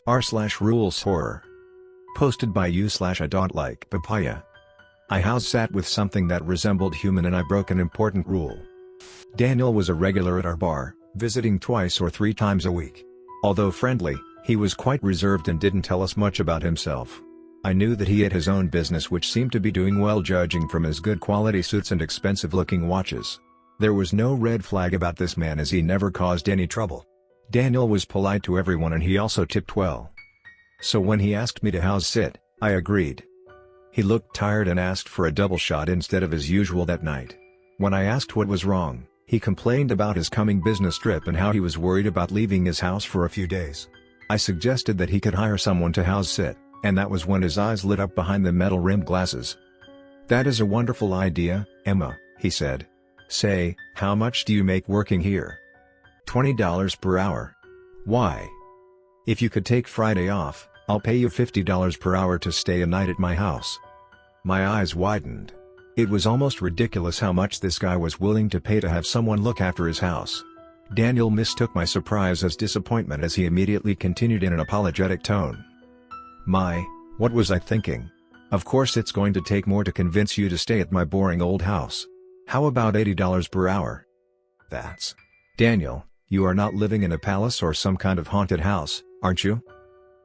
r/rules horror. Posted by you/idontlikepapaya. I house sat with something that resembled human and I broke an important rule. Daniel was a regular at our bar, visiting twice or three times a week. Although friendly, he was quite reserved and didn't tell us much about himself. I knew that he had his own business which seemed to be doing well judging from his good quality suits and expensive-looking watches. There was no red flag about this man as he never caused any trouble. Daniel was polite to everyone and he also tipped well. So when he asked me to house sit, I agreed. He looked tired and asked for a double shot instead of his usual that night. When I asked what was wrong, he complained about his coming business trip and how he was worried about leaving his house for a few days. I suggested that he could hire someone to house sit, and that was when his eyes lit up behind the metal-rimmed glasses. "That is a wonderful idea, Emma," he said. "Say, how much do you make working here?" $20 per hour. "Why?" "If you could take Friday off, I'll pay you $50 per hour to stay a night at my house." My eyes widened. It was almost ridiculous how much this guy was willing to pay to have someone look after his house. Daniel mistook my surprise as disappointment as he immediately continued in an apologetic tone. What was I thinking? Of course it's going to take more to convince you to stay at my boring old house. How about $80 per hour? That's... Daniel, you are not living in a palace or some kind of haunted house, aren't you?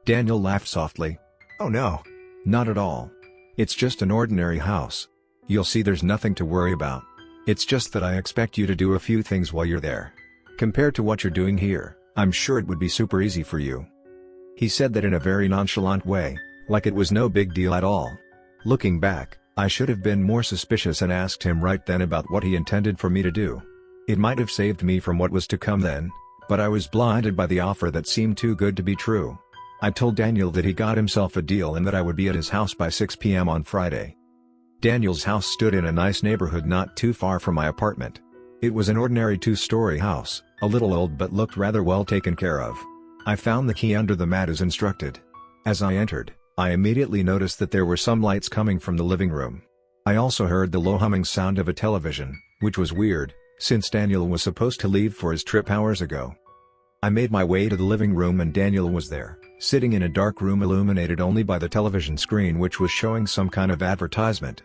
Daniel laughed softly. "Oh no. Not at all. It's just an ordinary house. You'll see there's nothing to worry about. It's just that I expect you to do a few things while you're there. Compared to what you're doing here, I'm sure it would be super easy for you." He said that in a very nonchalant way, like it was no big deal at all. Looking back, I should have been more suspicious and asked him right then about what he intended for me to do. It might have saved me from what was to come then, but I was blinded by the offer that seemed too good to be true. I told Daniel that he got himself a deal and that I would be at his house by 6 p.m. on Friday. Daniel's house stood in a nice neighborhood not too far from my apartment. It was an ordinary two-story house, a little old but looked rather well taken care of. I found the key under the mat as instructed. As I entered, I immediately noticed that there were some lights coming from the living room. I also heard the low humming sound of a television, which was weird, since Daniel was supposed to leave for his trip hours ago. I made my way to the living room and Daniel was there, sitting in a dark room illuminated only by the television screen which was showing some kind of advertisement.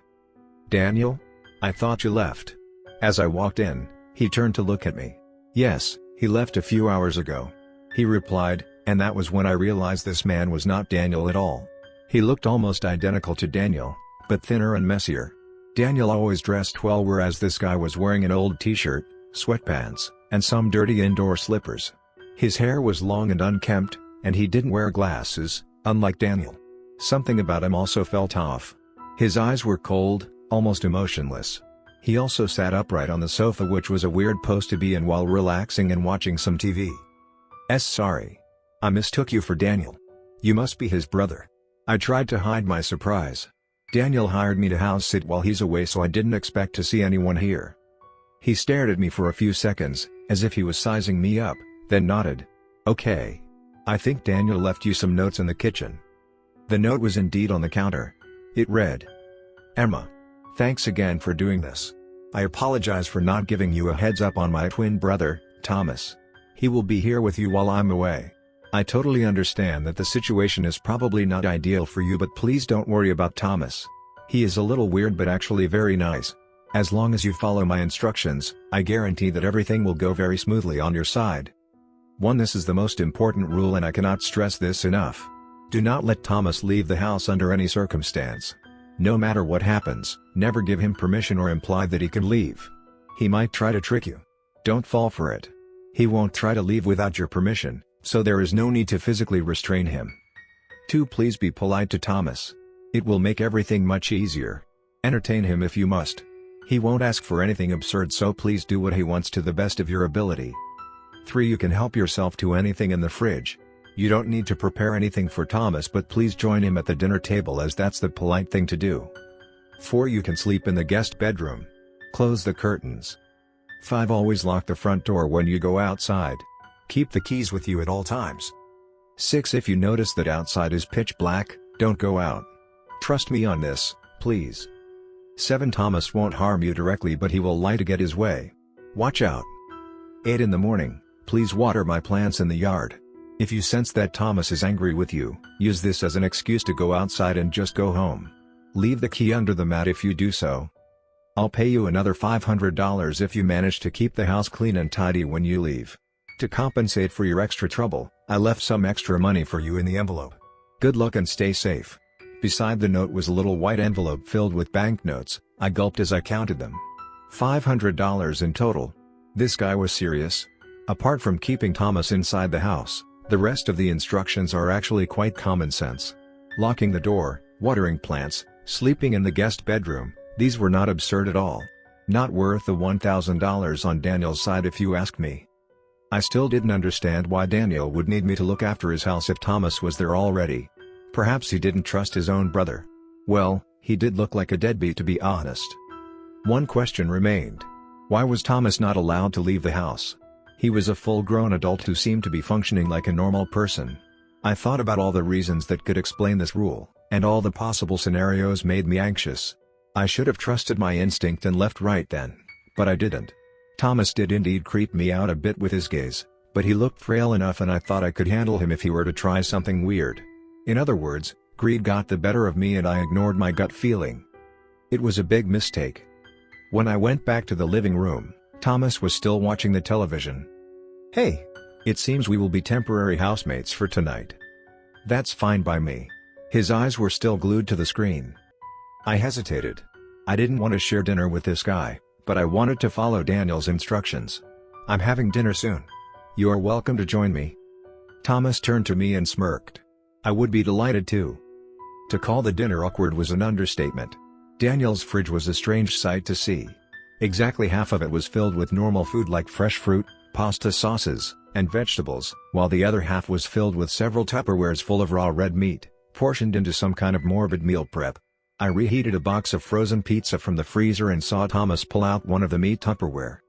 "Daniel? I thought you left." As I walked in, he turned to look at me. "Yes, he left a few hours ago," he replied, and that was when I realized this man was not Daniel at all. He looked almost identical to Daniel, but thinner and messier. Daniel always dressed well whereas this guy was wearing an old t-shirt, sweatpants, and some dirty indoor slippers. His hair was long and unkempt, and he didn't wear glasses, unlike Daniel. Something about him also felt off. His eyes were cold, almost emotionless. He also sat upright on the sofa which was a weird pose to be in while relaxing and watching some TV. Sorry. I mistook you for Daniel. You must be his brother." I tried to hide my surprise. Daniel hired me to house sit while he's away so I didn't expect to see anyone here. He stared at me for a few seconds, as if he was sizing me up, then nodded. "Okay. I think Daniel left you some notes in the kitchen." The note was indeed on the counter. It read, "Emma. Thanks again for doing this. I apologize for not giving you a heads up on my twin brother, Thomas. He will be here with you while I'm away. I totally understand that the situation is probably not ideal for you but please don't worry about Thomas. He is a little weird but actually very nice. As long as you follow my instructions, I guarantee that everything will go very smoothly on your side. 1. This is the most important rule and I cannot stress this enough. Do not let Thomas leave the house under any circumstance. No matter what happens, never give him permission or imply that he can leave. He might try to trick you. Don't fall for it. He won't try to leave without your permission, so there is no need to physically restrain him. 2. Please be polite to Thomas. It will make everything much easier. Entertain him if you must. He won't ask for anything absurd so please do what he wants to the best of your ability. 3. You can help yourself to anything in the fridge. You don't need to prepare anything for Thomas but please join him at the dinner table as that's the polite thing to do. 4. You can sleep in the guest bedroom. Close the curtains. 5. Always lock the front door when you go outside. Keep the keys with you at all times. 6. If you notice that outside is pitch black, don't go out. Trust me on this, please. 7. Thomas won't harm you directly but he will lie to get his way. Watch out. 8. In the morning, please water my plants in the yard. If you sense that Thomas is angry with you, use this as an excuse to go outside and just go home. Leave the key under the mat if you do so. I'll pay you another $500 if you manage to keep the house clean and tidy when you leave. To compensate for your extra trouble, I left some extra money for you in the envelope. Good luck and stay safe." Beside the note was a little white envelope filled with banknotes. I gulped as I counted them. $500 in total. This guy was serious. Apart from keeping Thomas inside the house, the rest of the instructions are actually quite common sense. Locking the door, watering plants, sleeping in the guest bedroom, these were not absurd at all. Not worth the $1,000 on Daniel's side if you ask me. I still didn't understand why Daniel would need me to look after his house if Thomas was there already. Perhaps he didn't trust his own brother. Well, he did look like a deadbeat to be honest. One question remained. Why was Thomas not allowed to leave the house? He was a full-grown adult who seemed to be functioning like a normal person. I thought about all the reasons that could explain this rule, and all the possible scenarios made me anxious. I should have trusted my instinct and left right then, but I didn't. Thomas did indeed creep me out a bit with his gaze, but he looked frail enough and I thought I could handle him if he were to try something weird. In other words, greed got the better of me and I ignored my gut feeling. It was a big mistake. When I went back to the living room, Thomas was still watching the television. "Hey! It seems we will be temporary housemates for tonight." "That's fine by me." His eyes were still glued to the screen. I hesitated. I didn't want to share dinner with this guy, but I wanted to follow Daniel's instructions. "I'm having dinner soon. You're welcome to join me." Thomas turned to me and smirked. "I would be delighted to." To call the dinner awkward was an understatement. Daniel's fridge was a strange sight to see. Exactly half of it was filled with normal food like fresh fruit, pasta sauces, and vegetables, while the other half was filled with several Tupperwares full of raw red meat, portioned into some kind of morbid meal prep. I reheated a box of frozen pizza from the freezer and saw Thomas pull out one of the meat Tupperware.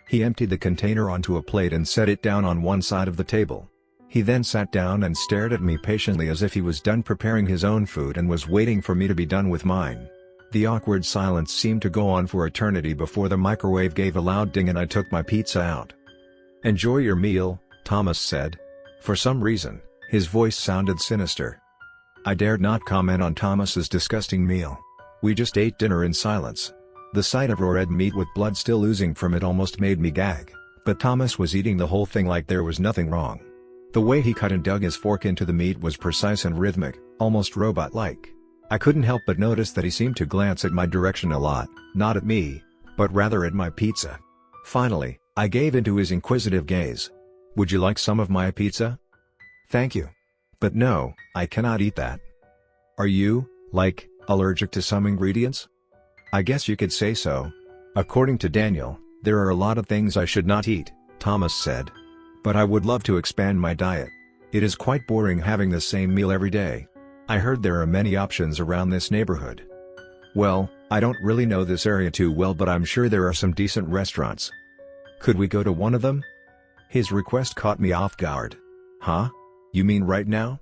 He emptied the container onto a plate and set it down on one side of the table. He then sat down and stared at me patiently as if he was done preparing his own food and was waiting for me to be done with mine. The awkward silence seemed to go on for eternity before the microwave gave a loud ding and I took my pizza out. "Enjoy your meal," Thomas said. For some reason, his voice sounded sinister. I dared not comment on Thomas's disgusting meal. We just ate dinner in silence. The sight of raw red meat with blood still oozing from it almost made me gag, but Thomas was eating the whole thing like there was nothing wrong. The way he cut and dug his fork into the meat was precise and rhythmic, almost robot-like. I couldn't help but notice that he seemed to glance at my direction a lot, not at me, but rather at my pizza. Finally, I gave into his inquisitive gaze. "Would you like some of my pizza?" "Thank you. But no, I cannot eat that." "Are you, like, allergic to some ingredients?" "I guess you could say so. According to Daniel, there are a lot of things I should not eat," Thomas said. "But I would love to expand my diet. It is quite boring having the same meal every day. I heard there are many options around this neighborhood." "Well, I don't really know this area too well but I'm sure there are some decent restaurants. Could we go to one of them?" His request caught me off guard. "Huh? You mean right now?"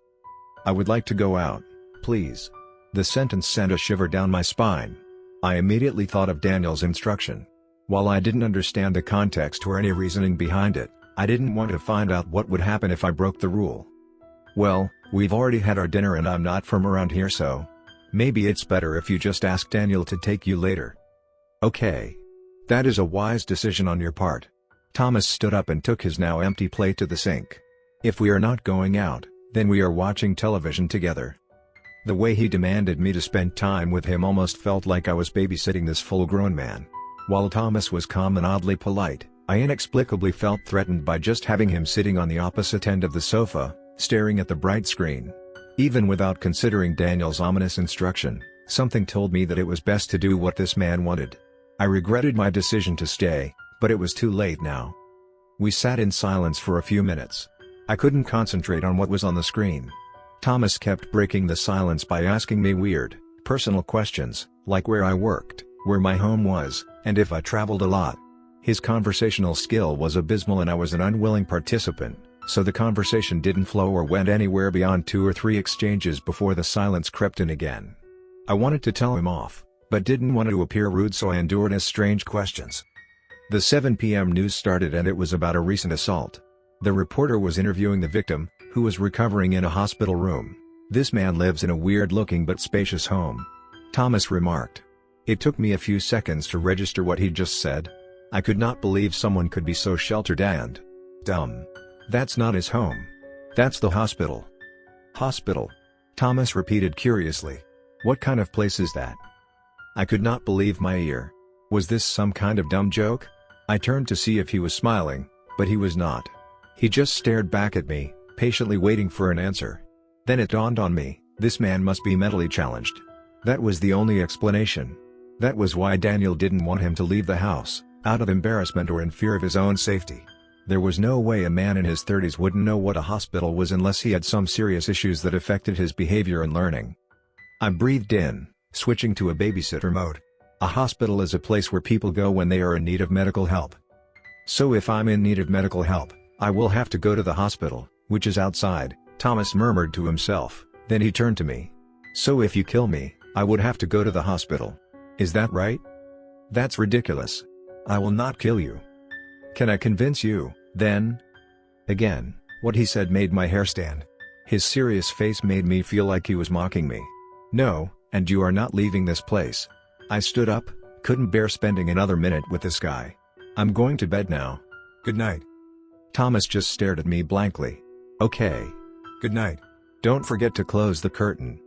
"I would like to go out, please." The sentence sent a shiver down my spine. I immediately thought of Daniel's instruction. While I didn't understand the context or any reasoning behind it, I didn't want to find out what would happen if I broke the rule. "Well, we've already had our dinner and I'm not from around here so maybe it's better if you just ask Daniel to take you later." "Okay. That is a wise decision on your part." Thomas stood up and took his now empty plate to the sink. "If we are not going out, then we are watching television together." The way he demanded me to spend time with him almost felt like I was babysitting this full-grown man. While Thomas was calm and oddly polite, I inexplicably felt threatened by just having him sitting on the opposite end of the sofa, staring at the bright screen. Even without considering Daniel's ominous instruction, something told me that it was best to do what this man wanted. I regretted my decision to stay, but it was too late now. We sat in silence for a few minutes. I couldn't concentrate on what was on the screen. Thomas kept breaking the silence by asking me weird, personal questions, like where I worked, where my home was, and if I traveled a lot. His conversational skill was abysmal and I was an unwilling participant, so the conversation didn't flow or went anywhere beyond 2 or 3 exchanges before the silence crept in again. I wanted to tell him off, but didn't want to appear rude so I endured his strange questions. The 7 p.m. news started and it was about a recent assault. The reporter was interviewing the victim, who was recovering in a hospital room. This man lives in a weird-looking but spacious home. Thomas remarked. It took me a few seconds to register what he'd just said. I could not believe someone could be so sheltered and dumb. That's not his home. That's the hospital. Hospital? Thomas repeated curiously. What kind of place is that? I could not believe my ear. Was this some kind of dumb joke? I turned to see if he was smiling, but he was not. He just stared back at me, patiently waiting for an answer. Then it dawned on me, this man must be mentally challenged. That was the only explanation. That was why Daniel didn't want him to leave the house, out of embarrassment or in fear of his own safety. There was no way a man in his 30s wouldn't know what a hospital was unless he had some serious issues that affected his behavior and learning. I breathed in, switching to a babysitter mode. A hospital is a place where people go when they are in need of medical help. So if I'm in need of medical help, I will have to go to the hospital, which is outside, Thomas murmured to himself, then he turned to me. So if you kill me, I would have to go to the hospital. Is that right? That's ridiculous. I will not kill you. Can I convince you, then? Again, what he said made my hair stand. His serious face made me feel like he was mocking me. No, and you are not leaving this place. I stood up, couldn't bear spending another minute with this guy. I'm going to bed now. Good night. Thomas just stared at me blankly. Okay. Good night. Don't forget to close the curtain.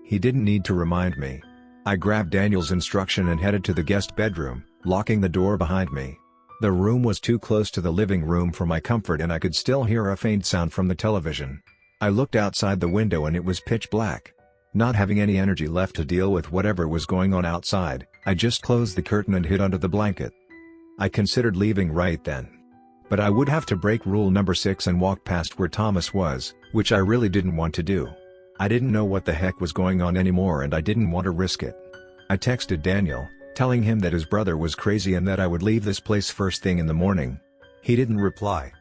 He didn't need to remind me. I grabbed Daniel's instruction and headed to the guest bedroom, locking the door behind me. The room was too close to the living room for my comfort and I could still hear a faint sound from the television. I looked outside the window and it was pitch black. Not having any energy left to deal with whatever was going on outside, I just closed the curtain and hid under the blanket. I considered leaving right then. But I would have to break rule number 6 and walk past where Thomas was, which I really didn't want to do. I didn't know what the heck was going on anymore and I didn't want to risk it. I texted Daniel, telling him that his brother was crazy and that I would leave this place first thing in the morning. He didn't reply.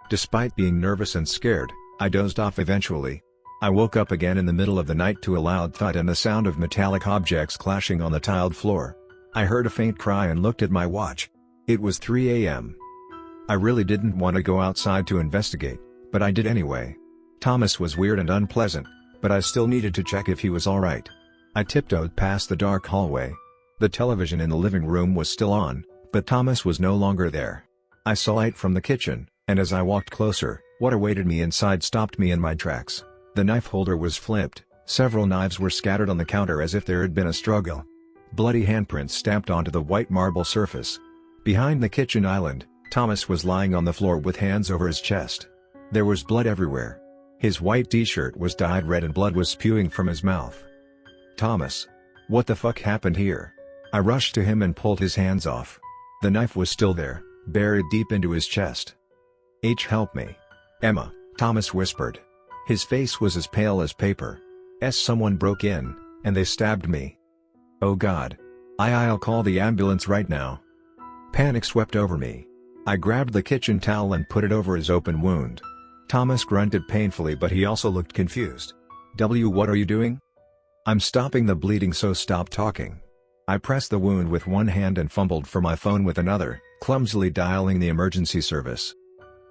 Despite being nervous and scared, I dozed off eventually. I woke up again in the middle of the night to a loud thud and the sound of metallic objects clashing on the tiled floor. I heard a faint cry and looked at my watch. It was 3 a.m. I really didn't want to go outside to investigate, but I did anyway. Thomas was weird and unpleasant, but I still needed to check if he was alright. I tiptoed past the dark hallway. The television in the living room was still on, but Thomas was no longer there. I saw light from the kitchen, and as I walked closer, what awaited me inside stopped me in my tracks. The knife holder was flipped, several knives were scattered on the counter as if there had been a struggle. Bloody handprints stamped onto the white marble surface. Behind the kitchen island, Thomas was lying on the floor with hands over his chest. There was blood everywhere. His white t-shirt was dyed red and blood was spewing from his mouth. Thomas. What the fuck happened here? I rushed to him and pulled his hands off. The knife was still there, buried deep into his chest. Help me. Emma, Thomas whispered. His face was as pale as paper. Someone broke in, and they stabbed me. Oh God. I'll call the ambulance right now. Panic swept over me. I grabbed the kitchen towel and put it over his open wound. Thomas grunted painfully but he also looked confused. What are you doing? I'm stopping the bleeding, so stop talking. I pressed the wound with one hand and fumbled for my phone with another, clumsily dialing the emergency service.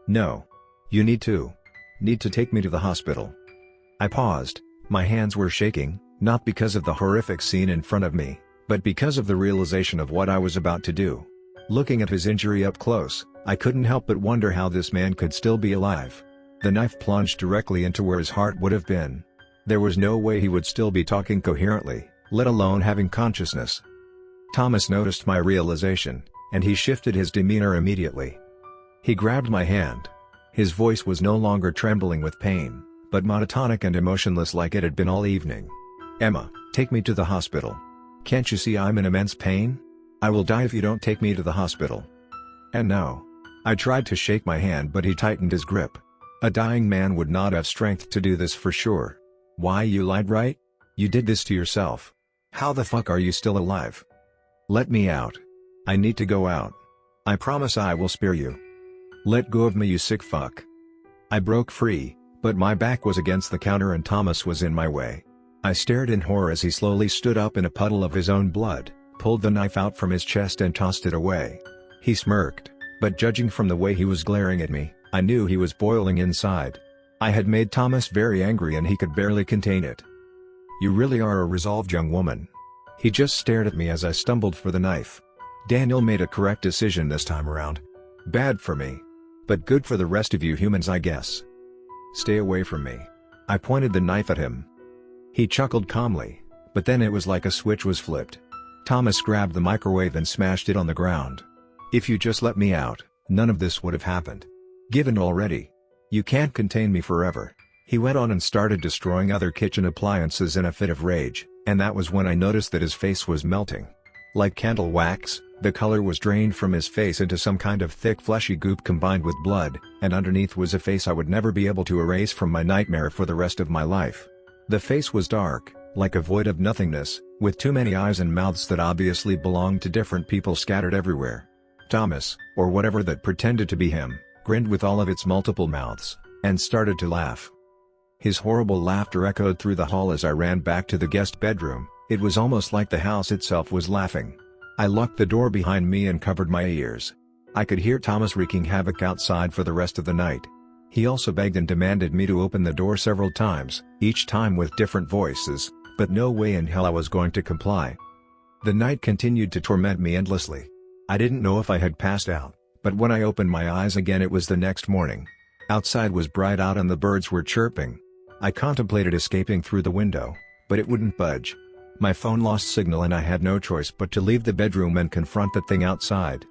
No. You need to take me to the hospital. I paused, my hands were shaking, not because of the horrific scene in front of me, but because of the realization of what I was about to do. Looking at his injury up close, I couldn't help but wonder how this man could still be alive. The knife plunged directly into where his heart would have been. There was no way he would still be talking coherently, let alone having consciousness. Thomas noticed my realization, and he shifted his demeanor immediately. He grabbed my hand. His voice was no longer trembling with pain, but monotonic and emotionless like it had been all evening. Emma, take me to the hospital. Can't you see I'm in immense pain? I will die if you don't take me to the hospital. And no. I tried to shake my hand but he tightened his grip. A dying man would not have strength to do this for sure. Why, you lied, right? You did this to yourself. How the fuck are you still alive? Let me out. I need to go out. I promise I will spare you. Let go of me, you sick fuck. I broke free, but my back was against the counter and Thomas was in my way. I stared in horror as he slowly stood up in a puddle of his own blood, pulled the knife out from his chest and tossed it away. He smirked, but judging from the way he was glaring at me, I knew he was boiling inside. I had made Thomas very angry and he could barely contain it. "You really are a resolved young woman." He just stared at me as I stumbled for the knife. Daniel made a correct decision this time around. Bad for me. But good for the rest of you humans, I guess. "Stay away from me." I pointed the knife at him. He chuckled calmly, but then it was like a switch was flipped. Thomas grabbed the microwave and smashed it on the ground. "If you just let me out, none of this would have happened. Given already. You can't contain me forever." He went on and started destroying other kitchen appliances in a fit of rage, and that was when I noticed that his face was melting. Like candle wax, the color was drained from his face into some kind of thick fleshy goop combined with blood, and underneath was a face I would never be able to erase from my nightmare for the rest of my life. The face was dark, like a void of nothingness, with too many eyes and mouths that obviously belonged to different people scattered everywhere. Thomas, or whatever that pretended to be him, grinned with all of its multiple mouths, and started to laugh. His horrible laughter echoed through the hall as I ran back to the guest bedroom. It was almost like the house itself was laughing. I locked the door behind me and covered my ears. I could hear Thomas wreaking havoc outside for the rest of the night. He also begged and demanded me to open the door several times, each time with different voices, but no way in hell I was going to comply. The night continued to torment me endlessly. I didn't know if I had passed out, but when I opened my eyes again it was the next morning. Outside was bright out and the birds were chirping. I contemplated escaping through the window, but it wouldn't budge. My phone lost signal and I had no choice but to leave the bedroom and confront the thing outside.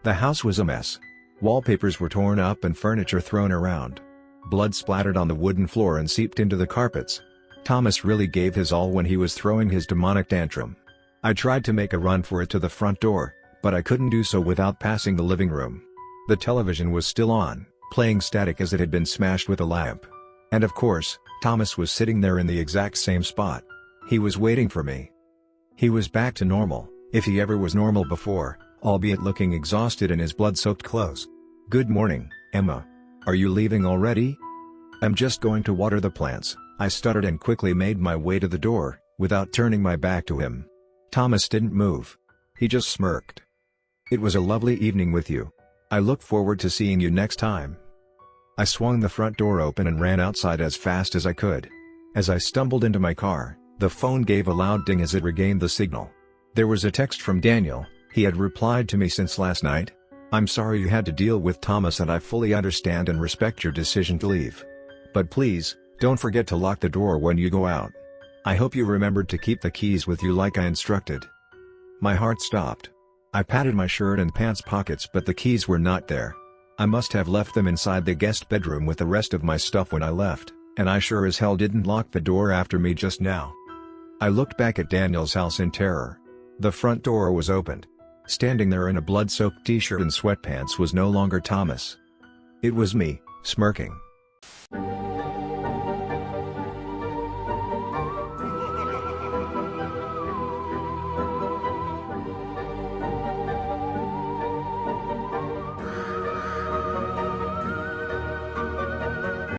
The house was a mess. Wallpapers were torn up and furniture thrown around. Blood splattered on the wooden floor and seeped into the carpets. Thomas really gave his all when he was throwing his demonic tantrum. I tried to make a run for it to the front door, but I couldn't do so without passing the living room. The television was still on, playing static as it had been smashed with a lamp. And of course, Thomas was sitting there in the exact same spot. He was waiting for me. He was back to normal, if he ever was normal before, albeit looking exhausted in his blood-soaked clothes. "Good morning, Emma. Are you leaving already?" "I'm just going to water the plants," I stuttered and quickly made my way to the door, without turning my back to him. Thomas didn't move. He just smirked. "It was a lovely evening with you. I look forward to seeing you next time." I swung the front door open and ran outside as fast as I could. As I stumbled into my car, the phone gave a loud ding as it regained the signal. There was a text from Daniel. He had replied to me since last night. "I'm sorry you had to deal with Thomas and I fully understand and respect your decision to leave. But please, don't forget to lock the door when you go out. I hope you remembered to keep the keys with you like I instructed." My heart stopped. I patted my shirt and pants pockets but the keys were not there. I must have left them inside the guest bedroom with the rest of my stuff when I left, and I sure as hell didn't lock the door after me just now. I looked back at Daniel's house in terror. The front door was opened. Standing there in a blood-soaked t-shirt and sweatpants was no longer Thomas. It was me, smirking.